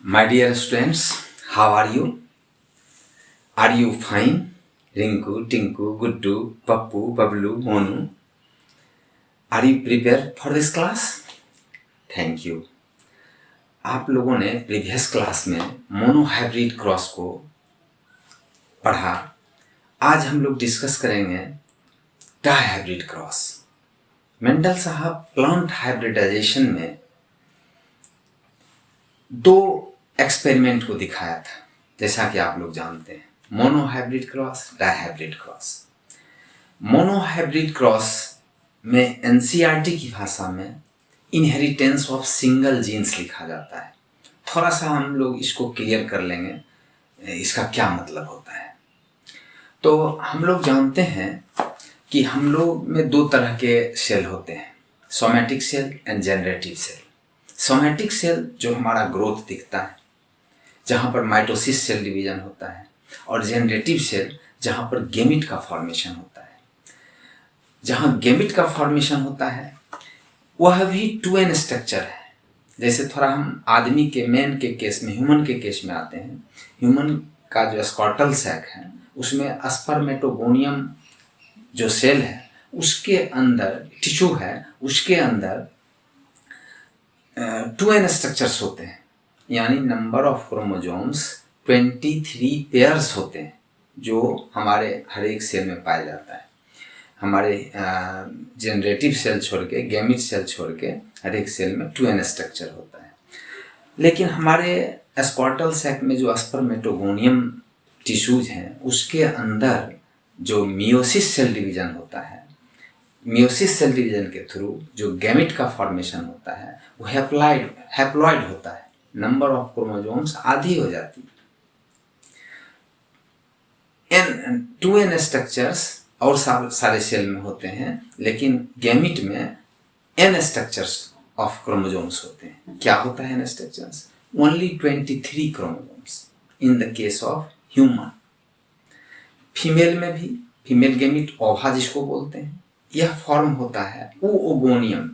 My dear students, how are you? Are you fine? Rinku, Tinku, Guddu, Pappu, Bablu, Monu. Are you prepared for this class? Thank you. आप लोगों ने previous class में monohybrid cross को पढ़ा। आज हम लोग डिस्कस करेंगे डायहाइब्रिड क्रॉस। मेंडल साहब प्लांट हाइब्रिडाइजेशन में दो एक्सपेरिमेंट को दिखाया था, जैसा कि आप लोग जानते हैं, monohybrid cross, dihybrid cross. Monohybrid cross में एनसीईआरटी की भाषा में इनहेरिटेंस ऑफ सिंगल जीन्स लिखा जाता है। थोड़ा सा हम लोग इसको क्लियर कर लेंगे, इसका क्या मतलब होता है। तो हम लोग जानते हैं कि हम लोग में दो तरह के सेल होते हैं, somatic cell and generative cell. Somatic cell जो हमारा ग्रोथ दिखता है, जहाँ पर माइटोसिस सेल डिवीजन होता है, और जनरेटिव सेल जहाँ पर गेमिट का फॉर्मेशन होता है। जहाँ गेमिट का फॉर्मेशन होता है वह भी 2n स्ट्रक्चर है। जैसे थोड़ा हम आदमी के मैन के केस में, ह्यूमन के केस में आते हैं। ह्यूमन का जो स्कॉटल सैक है उसमें स्पर्मेटोगोनियम जो सेल है उसके अंदर टिश्यू है, उसके अंदर 2n स्ट्रक्चर्स होते हैं, यानी नंबर ऑफ क्रोमोजोम्स 23 पेयर्स होते हैं, जो हमारे हर एक सेल में पाया जाता है। हमारे जनरेटिव सेल छोड़ के, गैमिट सेल छोड़ के हर एक सेल में 2n स्ट्रक्चर होता है। लेकिन हमारे स्कॉटल सैक में जो स्पर्मेटोगोनियम टिश्यूज हैं उसके अंदर जो मियोसिस सेल डिवीजन होता है, मियोसिस सेल डिवीजन के थ्रू जो गैमिट का फॉर्मेशन होता है वो हैप्लॉइड होता है। नंबर ऑफ क्रोमोजोम्स आधी हो जाती है। 2n स्ट्रक्चर्स और सारे सेल में होते हैं, लेकिन गैमिट में n स्ट्रक्चर्स ऑफ क्रोमोजोम्स होते हैं। क्या होता है n structures? Only 23 chromosomes in the case of human. Female में भी, फीमेल गैमिट ओवा जिसको बोलते हैं, यह फॉर्म होता है ओओगोनियम।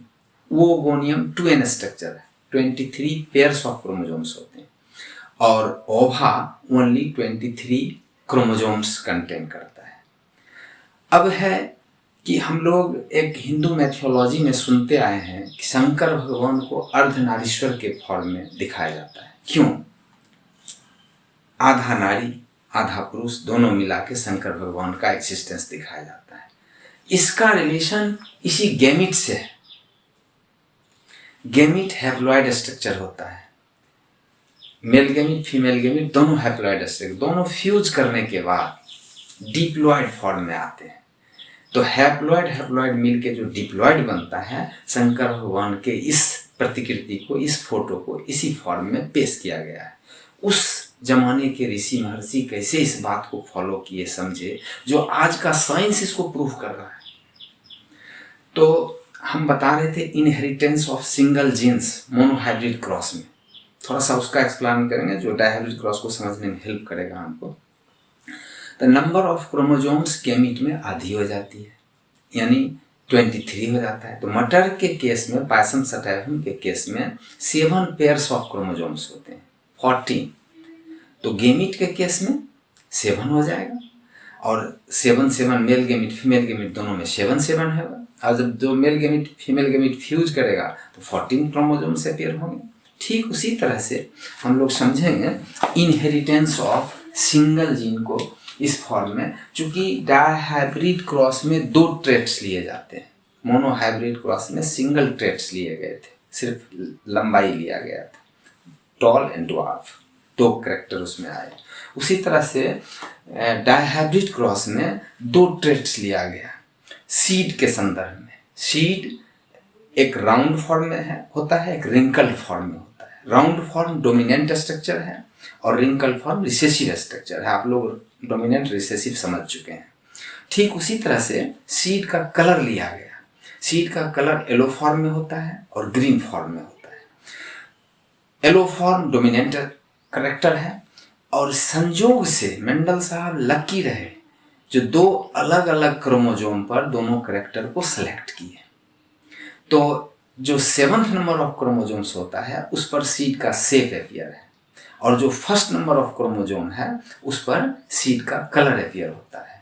ओओगोनियम 2n स्ट्रक्चर है, 23 पेयर्स ऑफ क्रोमोजोम्स होते हैं, और ओवा ओनली 23 क्रोमोजोम्स कंटेन करता है। अब है कि हम लोग एक हिंदू मैथोलॉजी में सुनते आए हैं कि शंकर भगवान को अर्धनारीश्वर के फॉर्म में दिखाया जाता है। क्यों? आधा नारी आधा पुरुष दोनों मिला के शंकर भगवान का एग्जिस्टेंस दिखाया जाता है। इसका रिलेशन इसी गैमिट से है। गैमिट हैप्लॉइड स्ट्रक्चर होता है। मेल गैमिट, फीमेल गैमिट दोनों हैप्लॉइड स्ट्रक्चर, दोनों फ्यूज करने के बाद डिप्लॉइड फॉर्म में आते हैं। तो हैप्लॉइड मिलके जो डिप्लॉइड बनता है, शंकर भगवान के इस प्रतिकृति को, इस फोटो को इसी फॉर्म में पेश किया गया है। उस जमाने के ऋषि महर्षि कैसे इस बात को फॉलो किए, समझे, जो आज का साइंस इसको प्रूव कर रहा है। तो हम बता रहे थे inheritance of single genes monohybrid cross में। थोड़ा सा उसका एक्सप्लेन करेंगे जो डायहाइब्रिड क्रॉस को समझने में हेल्प करेगा हमको। तो नंबर ऑफ क्रोमोजोम्स गैमिट में आधी हो जाती है, यानी 23 हो जाता है। तो मटर के केस में, पायसम सटाइवम के केस में 7 पेयर्स ऑफ क्रोमोजोम्स होते हैं, 14। तो गैमिट के केस में 7 हो जाएगा, और 7 मेल गैमिट फीमेल गैमिट दोनों में 7 होगा। और जब जो male gamete female gamete fuse करेगा तो 14 क्रोमोजोम से पेयर होंगे। ठीक उसी तरह से हम लोग समझेंगे इनहेरिटेंस ऑफ सिंगल जीन को इस फॉर्म में। चूंकि डायहाइब्रिड क्रॉस में 2 ट्रेट्स लिए जाते हैं, मोनोहाइब्रिड क्रॉस में सिंगल ट्रेट्स लिए गए थे, सिर्फ लंबाई लिया गया था, टॉल एंड ड्वार्फ, 2 कैरेक्टर उसमें आए। उसी तरह से डायहाइब्रिड क्रॉस में 2 ट्रेट्स लिया गया सीड के संदर्भ में। सीड एक राउंड फॉर्म में होता है, एक रिंकल फॉर्म में होता है। राउंड फॉर्म डोमिनेंट स्ट्रक्चर है और रिंकल फॉर्म रिसेसिव स्ट्रक्चर है। आप लोग डोमिनेंट रिसेसिव समझ चुके हैं। ठीक उसी तरह से सीड का कलर लिया गया। सीड का कलर येलो फॉर्म में होता है और ग्रीन फॉर्म में होता है। येलो फॉर्म डोमिनेंट कैरेक्टर है, और संयोग से मेंडल साहब लकी रहे जो 2 अलग अलग क्रोमोजोम पर दोनों कैरेक्टर को सेलेक्ट किए। तो जो 7th नंबर ऑफ क्रोमोजोम्स होता है उस पर सीड का शेप अपीयर है, और जो फर्स्ट नंबर ऑफ क्रोमोजोम है उस पर सीड का कलर अपीयर होता है।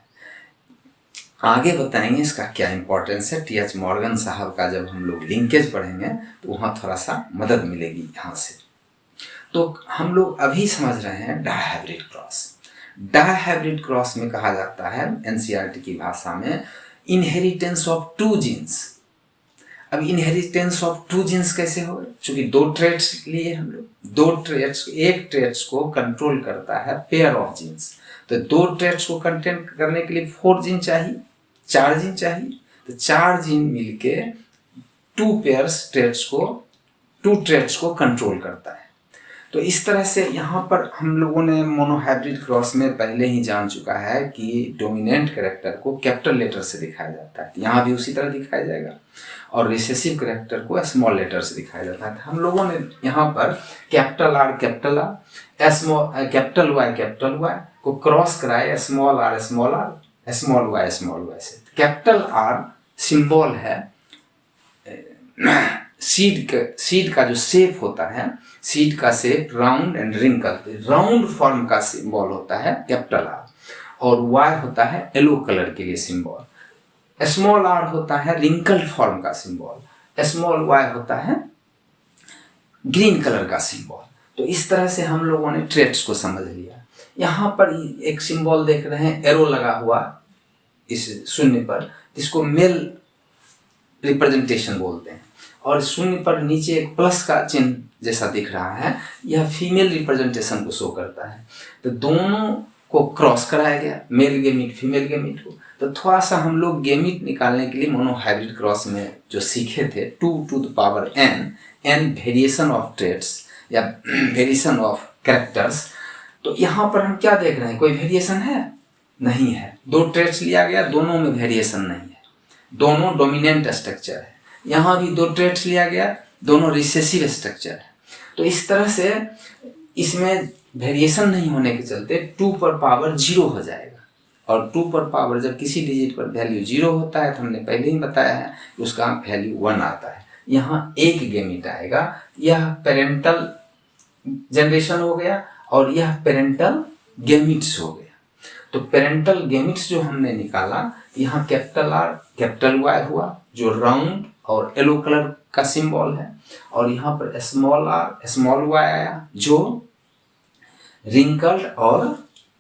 आगे बताएंगे इसका क्या इंपॉर्टेंस है। टी.एच. मॉर्गन साहब का जब हम लोग लिंकेज पढ़ेंगे तो वहाँ थोड़ा सा मदद मिलेगी यहाँ से। तो हम लोग अभी समझ रहे हैं डायहाइब्रिड क्रॉस। डायहाइब्रिड क्रॉस में कहा जाता है एनसीईआरटी की भाषा में इनहेरिटेंस ऑफ टू जीन्स। अब इनहेरिटेंस ऑफ टू जीन्स कैसे हो, चूंकि दो ट्रेट्स लिए हम लोग, दो ट्रेट्स, एक ट्रेट्स को कंट्रोल करता है पेयर ऑफ जीन्स, तो दो ट्रेट्स को कंटेन करने के लिए 4 जीन चाहिए, 4 जीन चाहिए, तो 4 जीन मिलके टू ट्रेट्स को कंट्रोल करता है। तो इस तरह से यहाँ पर हम लोगों ने मोनोहाइब्रिड क्रॉस में पहले ही जान चुका है कि डोमिनेंट कैरेक्टर को कैपिटल लेटर से दिखाया जाता है, यहाँ भी उसी तरह दिखाया जाएगा, और रिसेसिव कैरेक्टर को स्मॉल लेटर से दिखाया जाता है। हम लोगों ने यहाँ पर capital R, capital capital Y को क्रॉस कराए स्मॉल आर, स्मॉल वाई से। कैपिटल आर सिंबल है सीड का जो शेप होता है, सीड का shape round and wrinkle, round form का सिंबल होता है कैपिटल आर, और वाई होता है येलो कलर के लिए सिंबल। स्मॉल आर होता है रिंकल फॉर्म का सिंबल, स्मॉल वाई होता है ग्रीन कलर का सिंबल। तो इस तरह से हम लोगों ने ट्रेट्स को समझ लिया। यहाँ पर एक सिंबल देख रहे हैं एरो लगा हुआ इस शून्य पर, जिसको मेल रिप्रेजेंटेशन बोलते हैं, और शून्य पर नीचे एक प्लस का चिन्ह जैसा दिख रहा है, यह फीमेल रिप्रेजेंटेशन को शो करता है। तो दोनों को क्रॉस कराया गया, मेल गेमिट फीमेल गेमिट को। तो थोड़ा सा हम लोग गेमिट निकालने के लिए मोनोहाइब्रिड क्रॉस में जो सीखे थे 2 to the power n variation of traits या वेरिएशन ऑफ कैरेक्टर्स। तो यहाँ पर हम क्या देख रहे हैं, कोई वेरिएशन है? नहीं है। 2 ट्रेट्स लिया गया, दोनों में वेरिएशन नहीं है, दोनों डोमिनेंट स्ट्रक्चर है। यहाँ भी 2 ट्रेट्स लिया गया, दोनों रिसेसिव स्ट्रक्चर है। तो इस तरह से इसमें वेरिएशन नहीं होने के चलते 2 पर पावर 0 हो जाएगा, और 2 पर पावर जब किसी डिजिट पर वैल्यू 0 होता है तो हमने पहले ही बताया है कि उसका वैल्यू 1 आता है। यहाँ एक गेमिट आएगा, यह पेरेंटल जनरेशन हो गया और यह पेरेंटल गेमिट्स हो गया। तो पेरेंटल गेमिट्स जो हमने निकाला, यहाँ कैपिटल आर कैपिटल वाई हुआ जो राउंड और येलो कलर का सिंबल है, और यहाँ पर स्मॉल आर स्मॉल वाई आया जो रिंकल्ड और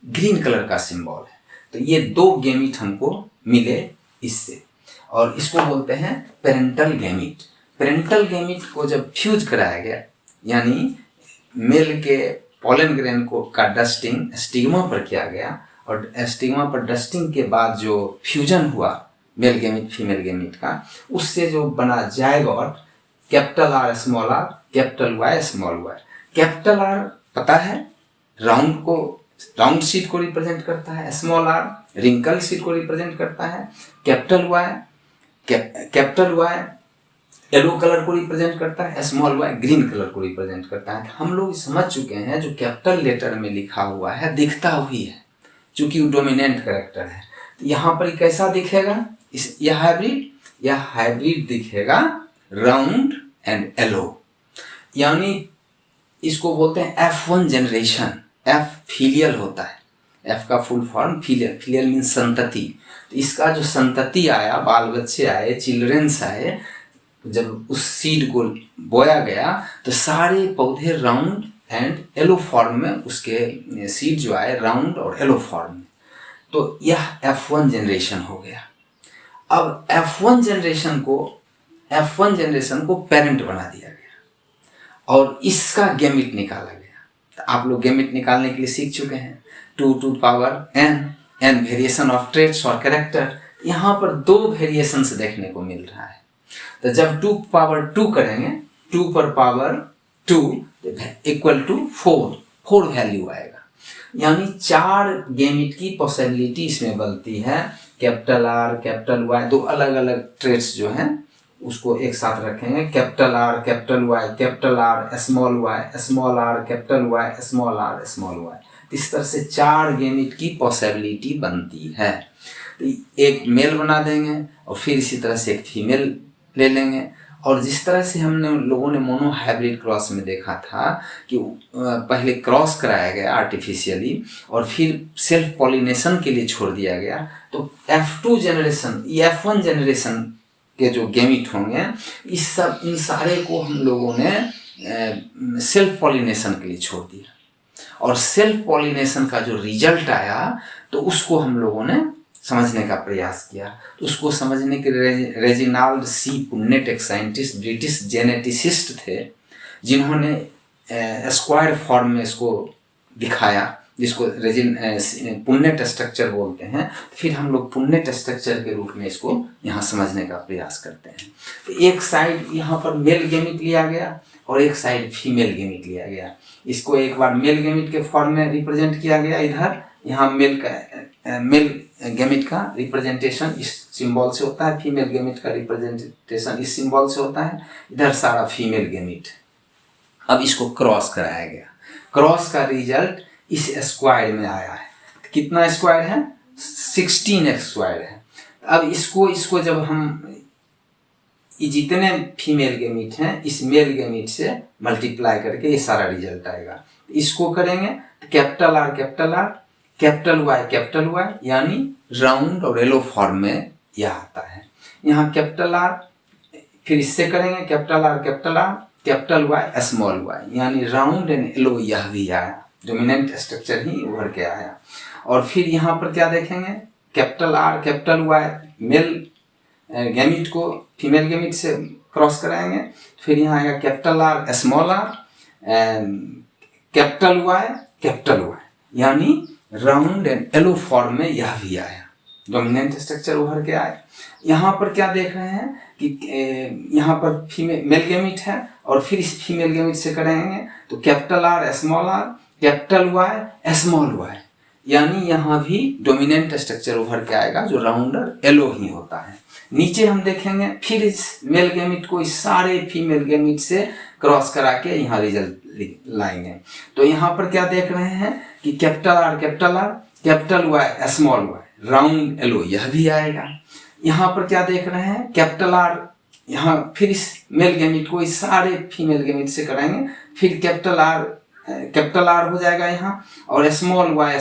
ग्रीन कलर का सिंबल है। तो ये 2 गेमिट हमको मिले इससे, और इसको बोलते हैं पेरेंटल गेमिट। पेरेंटल गेमिट को जब फ्यूज कराया गया, यानी मेल के पॉलन ग्रेन को का डस्टिंग स्टिग्मा पर किया गया, और स्टिग्मा पर डस्टिंग के बाद जो फ्यूजन हुआ मेल गेमिट फीमेल गेमिट का, उससे जो बना zygote capital R capital Y small Y. Capital R पता है राउंड सीड को रिप्रेजेंट करता है, स्मॉल आर रिंकल सीड को रिप्रेजेंट करता है, कैपिटल वाई येलो कलर को रिप्रेजेंट करता है, स्मॉल वाई ग्रीन कलर को रिप्रेजेंट करता है। हम लोग समझ चुके हैं जो कैपिटल लेटर में लिखा हुआ है दिखता हुई है, चूंकि वो डोमिनेंट कैरेक्टर है। तो यहाँ पर कैसा दिखेगा, यह हाइब्रिड दिखेगा राउंड एंड येलो, यानी इसको बोलते हैं F1 जनरेशन। F फीलियल होता है, F का फुल फॉर्म फीलियल मीन्स संतति। तो इसका जो संतति आया, बाल बच्चे आए, चिल्ड्रंस आए, जब उस सीड को बोया गया तो सारे पौधे राउंड एंड येलो फॉर्म में, उसके सीड जो आए राउंड और येलो फॉर्म में। तो यह F1 जनरेशन हो गया। अब F1 जनरेशन को पेरेंट बना दिया गया और इसका गेमिट निकाला गया। तो आप लोग गेमिट निकालने के लिए सीख चुके हैं। 2 to the power n variation of traits और कैरेक्टर। यहाँ पर 2 वेरिएशंस देखने को मिल रहा है। तो जब 2 power 2 करेंगे, 2 पर पावर 2 इक्वल टू 4 वैल्यू आएगा, यानी 4 गेमिट की पॉसिबिलिटी इसमें बनती है। कैपिटल आर कैपिटल वाई, 2 अलग अलग ट्रेट्स जो हैं उसको एक साथ रखेंगे, capital R capital R small R capital Y small Y. इस तरह से 4 गेमिट की पॉसिबिलिटी बनती है। तो एक मेल बना देंगे और फिर इसी तरह से एक फीमेल ले लेंगे और जिस तरह से हमने लोगों ने मोनो हाइब्रिड क्रॉस में देखा था कि पहले क्रॉस कराया गया आर्टिफिशियली और फिर सेल्फ पॉलिनेशन के लिए छोड़ दिया गया, तो F2 जनरेशन, F1 जनरेशन के जो गैमीट होंगे इन सारे को हम लोगों ने सेल्फ पॉलिनेशन के लिए छोड़ दिया, और सेल्फ पॉलिनेशन का जो रिजल्ट आया तो उसको हम लोगों ने समझने का प्रयास किया। तो उसको समझने के रेजिनाल्ड सी पुन्नेट एक साइंटिस्ट, ब्रिटिश जेनेटिसिस्ट थे, जिन्होंने स्क्वायर फॉर्म में इसको दिखाया, जिसको पुन्नेट स्ट्रक्चर बोलते हैं। फिर हम लोग पुन्नेट स्ट्रक्चर के रूप में इसको यहाँ समझने का प्रयास करते हैं। तो एक साइड यहाँ पर मेल गैमीट लिया गया और एक साइड फीमेल गैमीट लिया गया। इसको एक बार मेल गैमीट के फॉर्म में रिप्रेजेंट किया गया, इधर यहाँ मेल गैमीट का रिप्रेजेंटेशन इस सिंबल से होता है, फीमेल गैमीट का रिप्रेजेंटेशन इस सिंबल से होता है, इधर सारा फीमेल गैमीट। अब इसको क्रॉस कराया गया, क्रॉस का रिजल्ट इस स्क्वायर में आया है। कितना स्क्वायर है? 16 स्क्वायर है। अब इसको जब हम जितने फीमेल गैमीट हैं इस मेल गैमीट से मल्टीप्लाई करके ये सारा रिजल्ट आएगा। इसको करेंगे तो कैपिटल R कैपिटल Y यानी राउंड और येलो फॉर्म में यह आता है। यहाँ कैपिटल R, फिर इससे करेंगे capital R capital Y small y, यानी राउंड एंड येलो, यह भी आया, डोमिनेंट स्ट्रक्चर ही उभर के आया। और फिर यहाँ पर क्या देखेंगे, capital R capital Y male gamete को फीमेल गैमीट से क्रॉस कराएंगे, फिर यहाँ आएगा capital R small r capital Y यानी राउंड एंड येलो फॉर्म में यह भी आया, डोमिनेंट स्ट्रक्चर उभर के आया। यहाँ पर क्या देख रहे हैं कि यहाँ पर मेल गैमीट है और फिर इस फीमेल गैमीट से करेंगे तो capital R small r capital Y small y, यानी यहाँ भी डोमिनेंट स्ट्रक्चर उभर के आएगा जो राउंड और येलो ही होता है। नीचे हम देखेंगे फिर इस मेल गैमीट को इस सारे फीमेल गैमीट से क्रॉस करा के यहाँ रिजल्ट लाएंगे। तो यहाँ पर क्या देख रहे हैं कि capital R capital Y small y round yellow, यह भी आएगा। यहाँ पर क्या देख रहे हैं, कैपिटल R, यहाँ फिर इस मेल गैमीट को इस सारे फीमेल गैमीट से कराएंगे, फिर कैपिटल R हो जाएगा यहाँ और स्मॉल y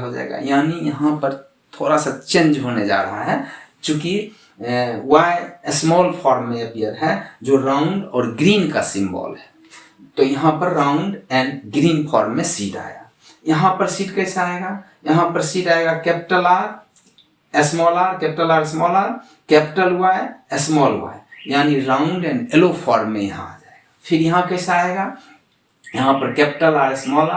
हो जाएगा, यानी यहाँ पर थोड़ा सा चेंज होने जा रहा है, चूंकि Y स्मॉल फॉर्म में अपीयर है जो राउंड और ग्रीन का सिंबल है। तो यहाँ पर राउंड एंड ग्रीन फॉर्म में सीड आया। यहाँ पर सीड कैसा आएगा, यहाँ पर सीड आएगा capital R small r capital Y small y, यानी राउंड एंड येलो फॉर्म में यहाँ आ जाएगा। फिर यहाँ कैसा आएगा, यहाँ पर कैपिटल R स्मॉल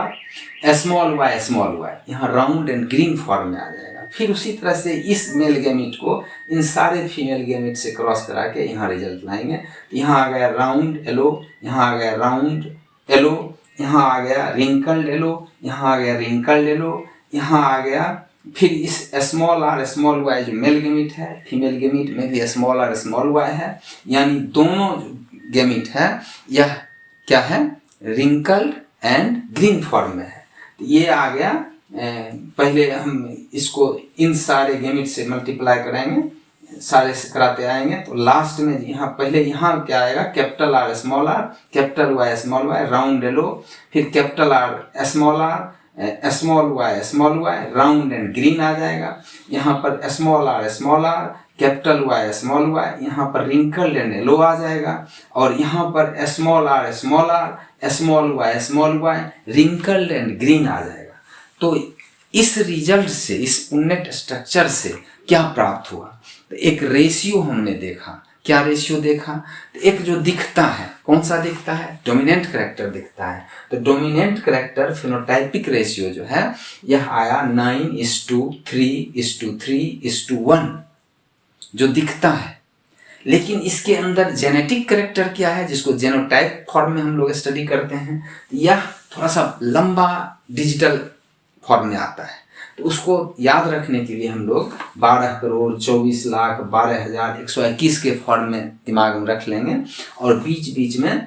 y, यहाँ राउंड एंड ग्रीन फॉर्म में आ जाएगा। फिर उसी तरह से इस मेल गैमीट को इन सारे फीमेल गैमीट से क्रॉस करा के यहाँ रिजल्ट लाएंगे। यहाँ आ गया राउंड येलो, यहाँ आ गया राउंड येलो, यहाँ आ गया रिंकल्ड येलो, यहाँ आ गया रिंकल्ड येलो, यहाँ आ गया फिर इस स्मॉल r स्मॉल y जो मेल गैमीट है, फीमेल गैमीट में भी स्मॉल r स्मॉल y है, यानी दोनों गैमीट है यह क्या है, रिंकल्ड एंड ग्रीन फॉर्म में है। तो ये आ गया। पहले हम इसको इन सारे गैमीट से मल्टीप्लाई कराएंगे, सारे से कराते आएंगे, तो लास्ट में यहाँ पहले यहाँ क्या आएगा, capital R capital Y small y round yellow, फिर capital R small y round and green आ जाएगा। यहाँ पर small r capital Y small y, यहाँ पर रिंकल्ड एंड येलो आ जाएगा, और यहाँ पर small r small y wrinkled and green आ जाएगा। तो इस रिजल्ट से, इस पुन्नेट स्ट्रक्चर से क्या प्राप्त हुआ, तो एक रेशियो हमने देखा। क्या रेशियो देखा, तो एक जो दिखता है, कौन सा दिखता है, डोमिनेंट कैरेक्टर दिखता है। तो डोमिनेंट कैरेक्टर फिनोटाइपिक रेशियो जो है यह आया 9:3:3:1 जो दिखता है। लेकिन इसके अंदर जेनेटिक कैरेक्टर क्या है, जिसको जेनोटाइप फॉर्म में हम लोग स्टडी करते हैं, यह थोड़ा सा लंबा डिजिटल फॉर्म में आता है। तो उसको याद रखने के लिए हम लोग 12,24,12,121 के फॉर्म में दिमाग में रख लेंगे और बीच बीच में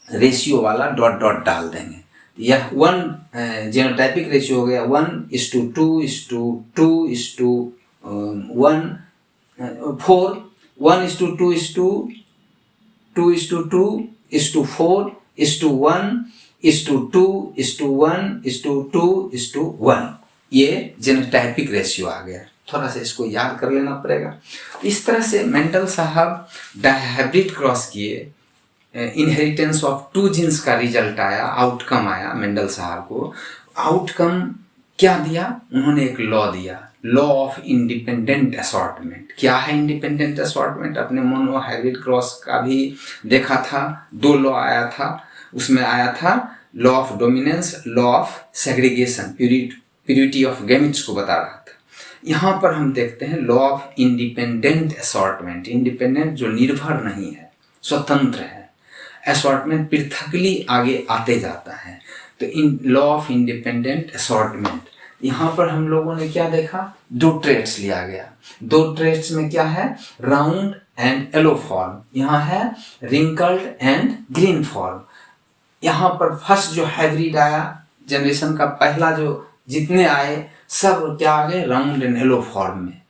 रेशियो वाला डॉट डॉट डाल देंगे। यह 1 जेनोटाइपिक रेशियो हो गया 1:2:2:1 4 1:2:2 2:2:4:1:2:1:2:1 ये जेनोटाइपिक रेशियो आ गया। थोड़ा सा इसको याद कर लेना पड़ेगा। इस तरह से मेंडल साहब डायहाइब्रिड क्रॉस किए, इनहेरिटेंस ऑफ 2 जीन्स का रिजल्ट आया, आउटकम आया मेंडल साहब को। आउटकम क्या दिया? उन्होंने एक लॉ दिया, लॉ ऑफ इंडिपेंडेंट असॉर्टमेंट। क्या है इंडिपेंडेंट असॉर्टमेंट? अपने मोनो हाइब्रिड क्रॉस का भी देखा था, 2 लॉ आया था। उसमें आया था law of dominance, law of segregation, purity of gametes को बता रहा था। यहाँ पर हम देखते हैं law of independent assortment. Independent जो निर्भर नहीं है, स्वतंत्र है, असॉर्टमेंट पृथकली आगे आते जाता है। तो in law of independent assortment, यहाँ पर हम लोगों ने क्या देखा? 2 ट्रेट्स लिया गया। 2 ट्रेट्स में क्या है? राउंड एंड येलो फॉर्म, यहाँ है रिंकल्ड एंड ग्रीन फॉर्म। यहाँ पर फर्स्ट जो हाइब्रिड आया, जनरेशन का पहला जो जितने आए सब क्या आ गए? राउंड एंड येलो फॉर्म में।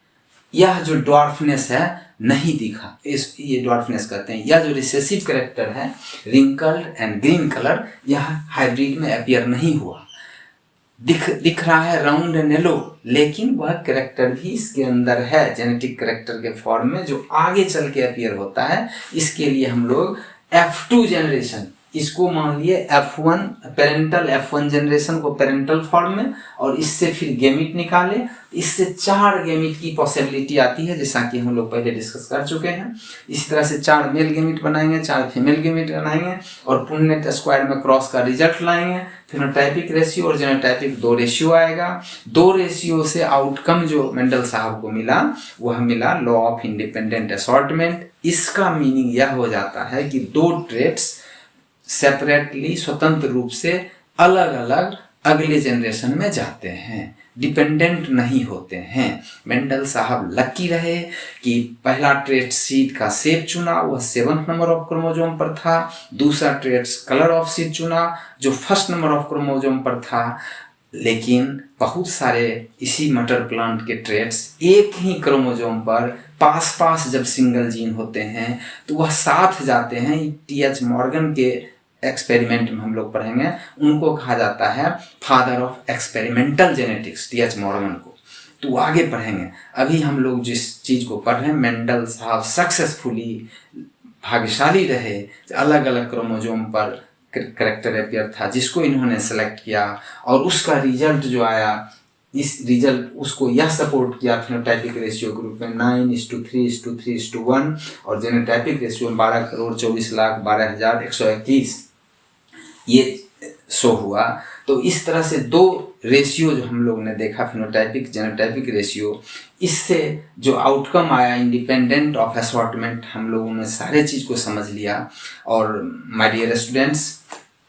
यह जो ड्वार्फनेस है नहीं दिखा, इस ये ड्वार्फनेस कहते हैं। यह जो रिसेसिव कैरेक्टर है, रिंकल्ड एंड ग्रीन कलर, यह हाइब्रिड में अपीयर नहीं हुआ। दिख रहा है राउंड एंड येलो, लेकिन वह कैरेक्टर भी इसके अंदर है जेनेटिक कैरेक्टर के फॉर्म में, जो आगे चल के अपीयर होता है। इसके लिए हम लोग F2 जनरेशन, इसको मान लिए F1 पेरेंटल, F1 जनरेशन को पेरेंटल फॉर्म में, और इससे फिर गेमिट निकाले। इससे 4 गेमिट की पॉसिबिलिटी आती है, जैसा कि हम लोग पहले डिस्कस कर चुके हैं। इसी तरह से 4 मेल गेमिट बनाएंगे, 4 फीमेल गेमिट बनाएंगे, और पुन्नेट स्क्वायर में क्रॉस का रिजल्ट लाएंगे। फिनोटाइपिक रेशियो और जेनोटाइपिक 2 रेशियो आएगा। 2 रेशियो से आउटकम जो मेंडल साहब को मिला, वह मिला लॉ ऑफ इंडिपेंडेंट असॉर्टमेंट। इसका मीनिंग यह हो जाता है कि 2 ट्रेट्स सेपरेटली, स्वतंत्र रूप से अलग अलग अगले जनरेशन में जाते हैं, डिपेंडेंट नहीं होते हैं। मेंडल साहब लकी रहे कि पहला ट्रेट सीड का शेप चुना, वह 7th नंबर ऑफ क्रोमोसोम पर था। दूसरा ट्रेट कलर ऑफ सीड चुना, जो 1st नंबर ऑफ क्रोमोसोम पर था। लेकिन बहुत सारे इसी मटर प्लांट के ट्रेट्स एक ही क्रोमोसोम पर पास जब सिंगल जीन होते हैं तो वह साथ जाते हैं। T.H. मॉर्गन के एक्सपेरिमेंट में हम लोग पढ़ेंगे, उनको कहा जाता है father of experimental genetics, T.H. Morgan को। तो आगे पढ़ेंगे। अभी हम लोग जिस चीज़ को पढ़ रहे हैं, मेंडल साहब सक्सेसफुली भाग्यशाली रहे, अलग अलग क्रोमोसोम पर कैरेक्टर अपीयर था जिसको इन्होंने सेलेक्ट किया, और उसका रिजल्ट जो आया, इस रिजल्ट उसको यह सपोर्ट किया फिनोटाइपिक रेशियो के रूप में 9:3:3:1, और जेनोटाइपिक रेशियो 12,24,12,121 ये शो हुआ। तो इस तरह से 2 रेशियो जो हम लोग ने देखा, फिनोटाइपिक जेनोटाइपिक रेशियो, इससे जो आउटकम आया इंडिपेंडेंट ऑफ असॉर्टमेंट, हम लोगों ने सारे चीज़ को समझ लिया। और माय डियर स्टूडेंट्स,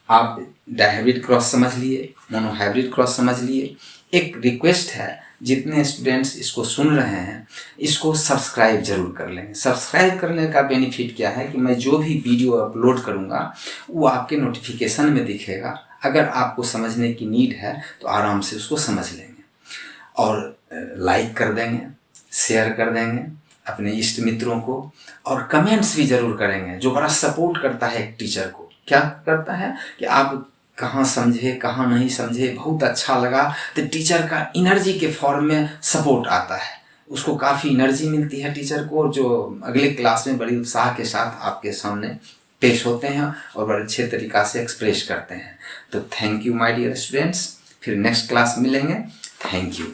आप डायहाइब्रिड क्रॉस समझ लिए, मोनोहाइब्रिड क्रॉस समझ लिए। एक रिक्वेस्ट है, जितने स्टूडेंट्स इसको सुन रहे हैं, इसको सब्सक्राइब जरूर कर लेंगे। सब्सक्राइब करने का बेनिफिट क्या है कि मैं जो भी वीडियो अपलोड करूँगा वो आपके नोटिफिकेशन में दिखेगा। अगर आपको समझने की नीड है तो आराम से उसको समझ लेंगे, और लाइक कर देंगे, शेयर कर देंगे अपने इष्ट मित्रों को, और कमेंट्स भी ज़रूर करेंगे, जो बड़ा सपोर्ट करता है एक टीचर को। क्या करता है कि आप कहाँ समझे, कहाँ नहीं समझे, बहुत अच्छा लगा, तो टीचर का एनर्जी के फॉर्म में सपोर्ट आता है, उसको काफ़ी एनर्जी मिलती है टीचर को, जो अगले क्लास में बड़ी उत्साह के साथ आपके सामने पेश होते हैं और बड़े अच्छे तरीक़ा से एक्सप्रेस करते हैं। तो thank you my dear students, फिर नेक्स्ट क्लास मिलेंगे। Thank you.